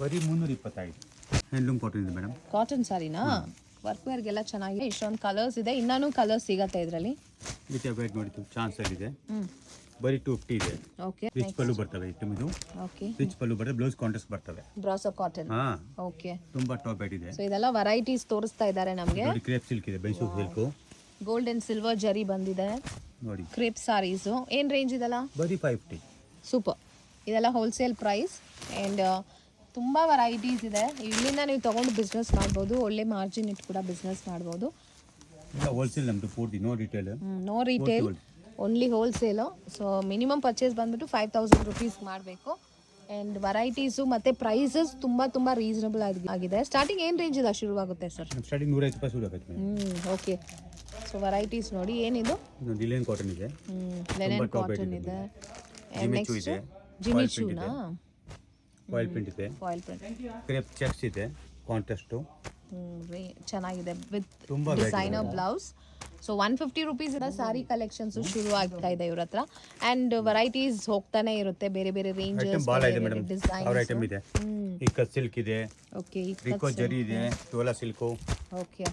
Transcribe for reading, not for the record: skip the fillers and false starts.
ಬರೀ 325 handloom cotton ಇದೆ madam. Cotton ಸಾರಿನಾ? Work ವೇರ್ಗೆಲ್ಲ ಚೆನ್ನಾಗಿದೆ. ಇಷ್ಟೊಂದು ಕಲರ್ಸ್ ಇದೆ. ಇನ್ನೂ ಕಲರ್ಸ್ ಸಿಗತ್ತೆ ಇದರಲ್ಲಿ. ವಿತ್ ವೇಟ್ ನೋಡಿ ಚಾನ್ಸ್ ಇದೆ. ಬರೀ 250 ಇದೆ. ಓಕೆ. ರಿಚ್ ಪಲ್ಲು ಬರ್ತವೆ ಐಟಮ್ ಇದು. ಓಕೆ. ರಿಚ್ ಪಲ್ಲು ಬರ್ತವೆ, ಬ್ಲೌಸ್ ಕಾಂಟ್ರಾಸ್ಟ್ ಬರ್ತವೆ. Brasso cotton. ಹಾ ಓಕೆ. ತುಂಬಾ ಟಾಪ್ ರೇಟ್ ಇದೆ. ಸೊ ಇದೆಲ್ಲ ವೆರೈಟೀಸ್ ತೋರಿಸ್ತಾ ಇದ್ದಾರೆ ನಮಗೆ. ನೋಡಿ ಕ್ರೇಪ್ ಸಿಲ್ಕ್ ಇದೆ, Mysuru silk. Gold and silver ಜರಿ ಬಂದಿದೆ. ನೋಡಿ ಕ್ರೇಪ್ ಸಾರೀಸು. ಏನು ರೇಂಜ್ ಇದೆಲ್ಲ? ಬರೀ 550. ಸೂಪರ್. ಇದೆಲ್ಲ ಹೋಲ್ಸೇಲ್ ಪ್ರೈಸ್ ಆ್ಯಂಡ್ ತುಂಬ ವೆರೈಟೀಸ್ ಇದೆ. ಇಲ್ಲಿಂದ ನೀವು ತೊಗೊಂಡು ಬಿಸ್ನೆಸ್ ಮಾಡ್ಬೋದು. ಒಳ್ಳೆ ಮಾರ್ಜಿನ್ ಇಟ್ಟು ಕೂಡ ಬಿಸ್ನೆಸ್ ಮಾಡ್ಬೋದು. ಇಲ್ಲ ಹೋಲ್ಸೇಲ್ ನಮ್ಮದು ಪೂರ್ತಿ, no retail. No retail, only wholesale. So minimum purchase ಬಂದ್ಬಿಟ್ಟು 5000 ರುಪೀಸ್ ಮಾಡಬೇಕು. ಆ್ಯಂಡ್ ವೆರೈಟೀಸು ಮತ್ತು ಪ್ರೈಸಸ್ ತುಂಬ ರೀಸನಬಲ್ ಆಗಿದೆ. ಸ್ಟಾರ್ಟಿಂಗ್ ಏನು ರೇಂಜ್ ಇದೆ ಶುರುವಾಗುತ್ತೆ ಸರ್? ಸ್ಟಾರ್ಟಿಂಗ್ 150 ರೂಪಾಯಿ ಶುರು ಆಗುತ್ತೆ. ಓಕೆ. ಸೊ ವೆರೈಟೀಸ್ ನೋಡಿ. ಏನಿದು? ಲಿನೆನ್ ಕಾಟನ್ ಇದೆ. ಲೆನೆನ್ ಕಾಟನ್ ಇದೆ. ಜಿಮಿಚು ಇದೆ. ಜಿಮಿಚುನಾ? ಫಾಯಿಲ್ ಪ್ರಿಂಟ್ ಇದೆ. Foil print. ಕ್ರೇಪ್ ಚೆಕ್ಸ್ ಇದೆ, ಕಾಂಟ್ರಾಸ್ಟು. ಚೆನ್ನಾಗಿದೆ ವಿತ್ ತುಂಬಾ ಡಿಸೈನರ್ ಬ್ಲೌಸ್. ಸೊ 150 ರುಪೀಸ್ ಇಂದ ಸಾರಿ ಕಲೆಕ್ಷನ್ಸ್ ಶುರು ಆಗ್ತಾ ಇದೆ ಇವ್ರ ಹತ್ರ. ಆ್ಯಂಡ್ ವೆರೈಟೀಸ್ ಹೋಗ್ತಾನೆ ಇರುತ್ತೆ, ಬೇರೆ ಬೇರೆ ರೇಂಜಸ್, ಅವ್ರ ಐಟಮ್ ಇದೆ. ಇಕ್ಕ ಸಿಲ್ಕ್ ಇದೆ, ಓಕೆ, ರಿಕೋ ಜರಿ ಇದೆ, ಟೋಲಾ ಸಿಲ್ಕು. ಓಕೆ.